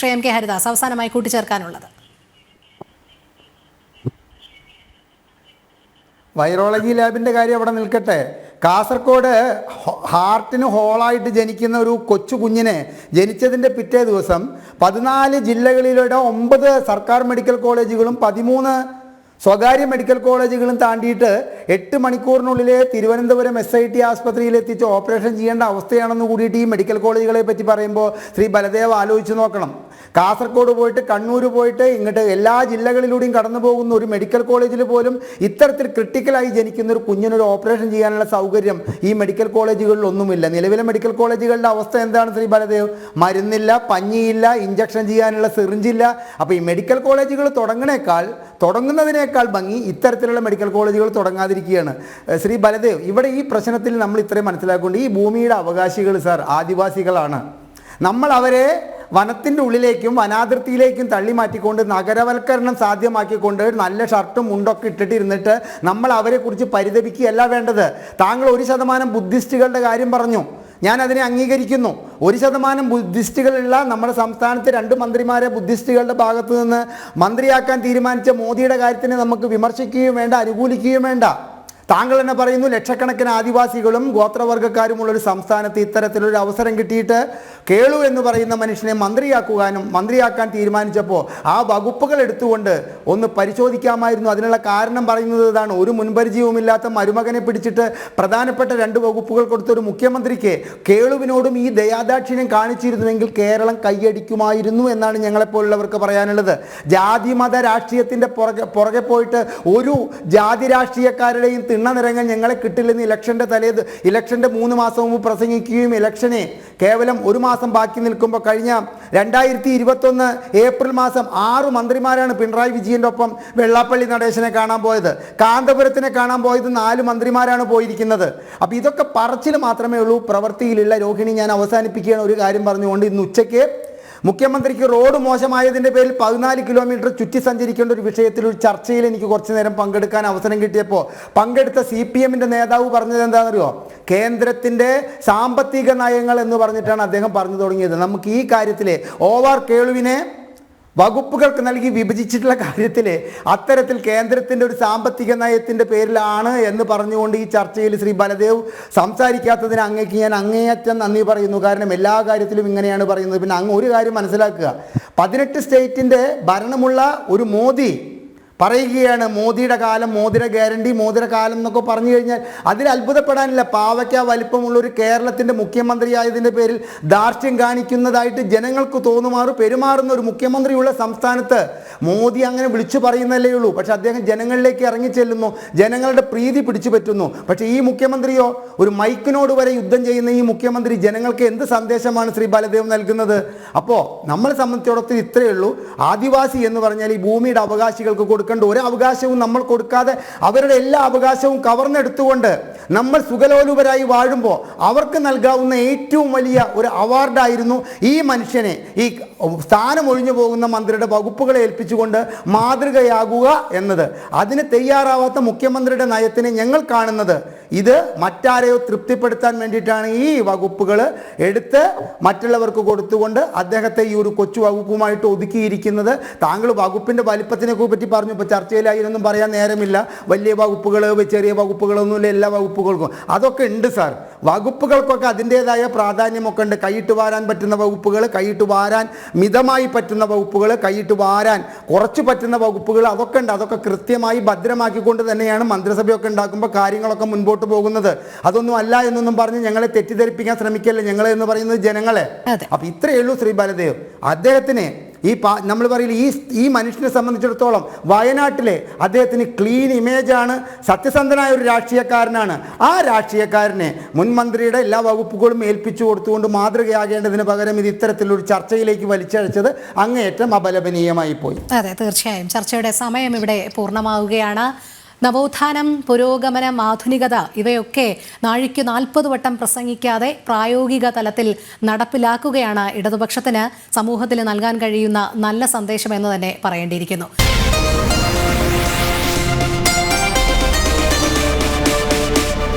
Shri M K Haridas അവസാനമായി കൂട്ടിച്ചേർക്കാനുള്ളത്? Virology ലാബിൻ്റെ കാര്യം അവിടെ നിൽക്കട്ടെ. കാസർഗോഡ് ഹാർട്ടിന് ഹോളായിട്ട് ജനിക്കുന്ന ഒരു കൊച്ചു കുഞ്ഞിനെ ജനിച്ചതിൻ്റെ പിറ്റേ ദിവസം 14 ജില്ലകളിലൂടെ 9 സർക്കാർ മെഡിക്കൽ കോളേജുകളും 13 സ്വകാര്യ മെഡിക്കൽ കോളേജുകളും താണ്ടിയിട്ട് 8 മണിക്കൂറിനുള്ളിൽ തിരുവനന്തപുരം SIT ആസ്പത്രിയിൽ എത്തിച്ച് ഓപ്പറേഷൻ ചെയ്യേണ്ട അവസ്ഥയാണെന്ന് കൂടിയിട്ട് ഈ മെഡിക്കൽ കോളേജുകളെ പറ്റി പറയുമ്പോൾ ശ്രീ ബലദേവ് ആലോചിച്ച് നോക്കണം. കാസർഗോഡ് പോയിട്ട് കണ്ണൂർ പോയിട്ട് ഇങ്ങോട്ട് എല്ലാ ജില്ലകളിലൂടെയും കടന്നു പോകുന്ന ഒരു മെഡിക്കൽ കോളേജിൽ പോലും ഇത്തരത്തിൽ ക്രിട്ടിക്കലായി ജനിക്കുന്ന ഒരു കുഞ്ഞിനൊരു ഓപ്പറേഷൻ ചെയ്യാനുള്ള സൗകര്യം ഈ മെഡിക്കൽ കോളേജുകളിൽ ഒന്നുമില്ല. നിലവിലെ മെഡിക്കൽ കോളേജുകളുടെ അവസ്ഥ എന്താണ് ശ്രീ ബലദേവ്? മരുന്നില്ല, പഞ്ഞിയില്ല, ഇഞ്ചക്ഷൻ ചെയ്യാനുള്ള സിറിഞ്ചില്ല. അപ്പോൾ ഈ മെഡിക്കൽ കോളേജുകൾ തുടങ്ങുന്നതിനേക്കാൾ ഭംഗി ഇത്തരത്തിലുള്ള മെഡിക്കൽ കോളേജുകൾ തുടങ്ങാതിരിക്കുകയാണ്. ശ്രീ ബലദേവ്, ഇവിടെ ഈ പ്രശ്നത്തിൽ നമ്മൾ ഇത്രയും മനസ്സിലാക്കിക്കൊണ്ട് ഈ ഭൂമിയുടെ അവകാശികൾ സാർ ആദിവാസികളാണ്. നമ്മൾ അവരെ വനത്തിൻ്റെ ഉള്ളിലേക്കും വനാതിർത്തിയിലേക്കും തള്ളി മാറ്റിക്കൊണ്ട് നഗരവൽക്കരണം സാധ്യമാക്കിക്കൊണ്ട് നല്ല ഷർട്ടും മുണ്ടൊക്കെ ഇട്ടിട്ടിരുന്നിട്ട് നമ്മൾ അവരെക്കുറിച്ച് പരിതപിക്കുകയല്ല വേണ്ടത്. താങ്കൾ 1% ബുദ്ധിസ്റ്റുകളുടെ കാര്യം പറഞ്ഞു, ഞാൻ അതിനെ അംഗീകരിക്കുന്നു. 1% ബുദ്ധിസ്റ്റുകളുള്ള നമ്മുടെ സംസ്ഥാനത്ത് 2 മന്ത്രിമാരെ ബുദ്ധിസ്റ്റുകളുടെ ഭാഗത്ത് നിന്ന് മന്ത്രിയാക്കാൻ തീരുമാനിച്ച മോദിയുടെ കാര്യത്തിന് നമുക്ക് വിമർശിക്കുകയും വേണ്ട, അനുകൂലിക്കുകയും വേണ്ട. താങ്കൾ തന്നെ പറയുന്നു, ലക്ഷക്കണക്കിന് ആദിവാസികളും ഗോത്രവർഗ്ഗക്കാരുമുള്ളൊരു സംസ്ഥാനത്ത് ഇത്തരത്തിലൊരു അവസരം കിട്ടിയിട്ട് കേളു എന്ന് പറയുന്ന മനുഷ്യനെ മന്ത്രിയാക്കാൻ തീരുമാനിച്ചപ്പോൾ ആ വകുപ്പുകൾ എടുത്തുകൊണ്ട് ഒന്ന് പരിശോധിക്കാമായിരുന്നു. അതിനുള്ള കാരണം പറയുന്നത് ഇതാണ്: ഒരു മുൻപരിചയവുമില്ലാത്ത മരുമകനെ പിടിച്ചിട്ട് പ്രധാനപ്പെട്ട 2 വകുപ്പുകൾ കൊടുത്തൊരു മുഖ്യമന്ത്രിക്ക് കേളുവിനോടും ഈ ദയാദാക്ഷിണ്യം കാണിച്ചിരുന്നുവെങ്കിൽ കേരളം കൈയടിക്കുമായിരുന്നു എന്നാണ് ഞങ്ങളെപ്പോലുള്ളവർക്ക് പറയാനുള്ളത്. ജാതി മത രാഷ്ട്രീയത്തിൻ്റെ പുറകെ പോയിട്ട് ഒരു ജാതി രാഷ്ട്രീയക്കാരുടെയും തിണ്ണ നിറങ്ങാൻ ഞങ്ങളെ കിട്ടില്ലെന്ന് ഇലക്ഷൻ്റെ 3 മാസം മുമ്പ് പ്രസംഗിക്കുകയും ഇലക്ഷനെ കേവലം 1 മാസം ബാക്കി നിൽക്കുമ്പോൾ കഴിഞ്ഞ 2021 ഏപ്രിൽ മാസം 6 മന്ത്രിമാരാണ് പിണറായി വിജയൻ്റെ ഒപ്പം വെള്ളാപ്പള്ളി നടേശനെ കാണാൻ പോയത്. കാന്തപുരത്തിനെ കാണാൻ പോയത് 4 മന്ത്രിമാരാണ് പോയിരിക്കുന്നത്. അപ്പോൾ ഇതൊക്കെ പറച്ചിൽ മാത്രമേ ഉള്ളൂ, പ്രവൃത്തിയിലുള്ള. രോഹിണി, ഞാൻ അവസാനിപ്പിക്കുകയാണ് ഒരു കാര്യം പറഞ്ഞുകൊണ്ട്. ഇന്ന് ഉച്ചയ്ക്ക് മുഖ്യമന്ത്രിക്ക് റോഡ് മോശമായതിൻ്റെ പേരിൽ 14 കിലോമീറ്റർ ചുറ്റി സഞ്ചരിക്കേണ്ട ഒരു വിഷയത്തിൽ ഒരു ചർച്ചയിൽ എനിക്ക് കുറച്ചു നേരം പങ്കെടുക്കാൻ അവസരം കിട്ടിയപ്പോൾ പങ്കെടുത്ത CPM-ൻ്റെ നേതാവ് പറഞ്ഞത് എന്താണെന്നറിയോ? കേന്ദ്രത്തിൻ്റെ സാമ്പത്തിക നയങ്ങൾ എന്ന് പറഞ്ഞിട്ടാണ് അദ്ദേഹം പറഞ്ഞു തുടങ്ങിയത്. നമുക്ക് ഈ കാര്യത്തിൽ കേളുവിനെ വകുപ്പുകൾക്ക് നൽകി വിഭജിച്ചിട്ടുള്ള കാര്യത്തിൽ അത്തരത്തിൽ കേന്ദ്രത്തിൻ്റെ ഒരു സാമ്പത്തിക നയത്തിൻ്റെ പേരിലാണ് എന്ന് പറഞ്ഞുകൊണ്ട് ഈ ചർച്ചയിൽ ശ്രീ ബലദേവ് സംസാരിക്കാത്തതിന് അങ്ങേക്ക് ഞാൻ അങ്ങേയറ്റം നന്ദി പറയുന്നു. കാരണം എല്ലാ കാര്യത്തിലും ഇങ്ങനെയാണ് പറയുന്നത്. പിന്നെ അങ്ങ് ഒരു കാര്യം മനസ്സിലാക്കുക, 18 സ്റ്റേറ്റിൻ്റെ ഭരണമുള്ള ഒരു മോദി പറയുകയാണ് മോദിയുടെ കാലം, മോദിയുടെ ഗ്യാരണ്ടി, മോദിയുടെ കാലം എന്നൊക്കെ പറഞ്ഞു കഴിഞ്ഞാൽ അതിൽ അത്ഭുതപ്പെടാനില്ല. പാവയ്ക്ക വലിപ്പമുള്ളൊരു കേരളത്തിൻ്റെ മുഖ്യമന്ത്രിയായതിൻ്റെ പേരിൽ ധാർഷ്ട്യം കാണിക്കുന്നതായിട്ട് ജനങ്ങൾക്ക് പെരുമാറുന്ന ഒരു മുഖ്യമന്ത്രിയുള്ള സംസ്ഥാനത്ത് മോദി അങ്ങനെ വിളിച്ചു പറയുന്നതല്ലേ ഉള്ളൂ. പക്ഷെ അദ്ദേഹം ജനങ്ങളിലേക്ക് ഇറങ്ങിച്ചെല്ലുന്നു, ജനങ്ങളുടെ പ്രീതി പിടിച്ചു പറ്റുന്നു. പക്ഷേ ഈ മുഖ്യമന്ത്രിയോ, ഒരു മൈക്കിനോട് വരെ യുദ്ധം ചെയ്യുന്ന ഈ മുഖ്യമന്ത്രി ജനങ്ങൾക്ക് എന്ത് സന്ദേശമാണ് ശ്രീ ബലദേവ് നൽകുന്നത്? അപ്പോൾ നമ്മളെ സംബന്ധിച്ചിടത്തോളം ഇത്രയേ ഉള്ളൂ. ആദിവാസി എന്ന് പറഞ്ഞാൽ ഈ ഭൂമിയുടെ അവകാശികൾക്ക് കൊടുക്കേണ്ട ഒരു അവകാശവും നമ്മൾ കൊടുക്കാതെ അവരുടെ എല്ലാ അവകാശവും കവർന്നെടുത്തുകൊണ്ട് നമ്മൾ സുഖലോലുപരായി വാഴുമ്പോൾ അവർക്ക് നൽകാവുന്ന ഏറ്റവും വലിയ ഒരു അവാർഡായിരുന്നു ഈ മനുഷ്യനെ, ഈ സ്ഥാനം ഒഴിഞ്ഞു പോകുന്ന മന്ത്രിയുടെ വകുപ്പുകളെ ഏൽപ്പിച്ചുകൊണ്ട് മാതൃകയാകുക എന്നത്. അതിന് തയ്യാറാവാത്ത മുഖ്യമന്ത്രിയുടെ നയത്തിനെ ഞങ്ങൾ കാണുന്നത് ഇത് മറ്റാരെയോ തൃപ്തിപ്പെടുത്താൻ വേണ്ടിയിട്ടാണ് ഈ വകുപ്പുകൾ എടുത്ത് മറ്റുള്ളവർക്ക് കൊടുത്തുകൊണ്ട് അദ്ദേഹത്തെ ഈ ഒരു കൊച്ചു വകുപ്പുമായിട്ട് ഒതുക്കിയിരിക്കുന്നത്. താങ്കൾ വകുപ്പിൻ്റെ വലിപ്പത്തിനെ പറ്റി പറഞ്ഞു. ഇപ്പോൾ ചർച്ചയിലായിരുന്നും പറയാൻ നേരമില്ല. വലിയ വകുപ്പുകൾ, ചെറിയ വകുപ്പുകളൊന്നുമില്ല, എല്ലാ വകുപ്പുകൾക്കും അതൊക്കെ ഉണ്ട് സാർ. വകുപ്പുകൾക്കൊക്കെ അതിൻ്റേതായ പ്രാധാന്യമൊക്കെ ഉണ്ട്. കൈയിട്ട് വാരാൻ പറ്റുന്ന വകുപ്പുകൾ, കൈയിട്ട് വാരാൻ മിതമായി പറ്റുന്ന വകുപ്പുകൾ, കൈയിട്ട് വാരാൻ കുറച്ച് പറ്റുന്ന വകുപ്പുകൾ, അതൊക്കെ ഉണ്ട്. അതൊക്കെ കൃത്യമായി ഭദ്രമാക്കിക്കൊണ്ട് തന്നെയാണ് മന്ത്രിസഭയൊക്കെ ഉണ്ടാക്കുമ്പോൾ കാര്യങ്ങളൊക്കെ മുൻപോട്ട് പോകുന്നത്. അതൊന്നും അല്ല എന്നൊന്നും പറഞ്ഞ് ഞങ്ങളെ തെറ്റിദ്ധരിപ്പിക്കാൻ ശ്രമിക്കല്ലേ. ഞങ്ങളെ എന്ന് പറയുന്നത് ജനങ്ങളെ. അപ്പം ഇത്രയേ ഉള്ളൂ ശ്രീ ബലദേവ്. അദ്ദേഹത്തിന് നമ്മൾ പറയില്ല, ഈ മനുഷ്യനെ സംബന്ധിച്ചിടത്തോളം വയനാട്ടിലെ അദ്ദേഹത്തിന് ക്ലീൻ ഇമേജാണ്. സത്യസന്ധനായ ഒരു രാഷ്ട്രീയക്കാരനാണ്. ആ രാഷ്ട്രീയക്കാരനെ മുൻമന്ത്രിയുടെ എല്ലാ വകുപ്പുകളും ഏൽപ്പിച്ചു കൊടുത്തുകൊണ്ട് മാതൃകയാകേണ്ടതിന് പകരം ഇത് ഇത്തരത്തിലൊരു ചർച്ചയിലേക്ക് വലിച്ചഴച്ചത് അങ്ങേയറ്റം അപലപനീയമായി പോയി. അതെ, തീർച്ചയായും ചർച്ചയുടെ സമയം ഇവിടെ പൂർണ്ണമാവുകയാണ്. നവോത്ഥാനം, പുരോഗമനം, ആധുനികത ഇവയൊക്കെ നാഴിക്ക് 40 വട്ടം പ്രസംഗിക്കാതെ പ്രായോഗിക തലത്തിൽ നടപ്പിലാക്കുകയാണ് ഇടതുപക്ഷത്തിന് സമൂഹത്തിൽ നൽകാൻ കഴിയുന്ന നല്ല സന്ദേശം എന്ന് തന്നെ പറയേണ്ടിയിരിക്കുന്നു.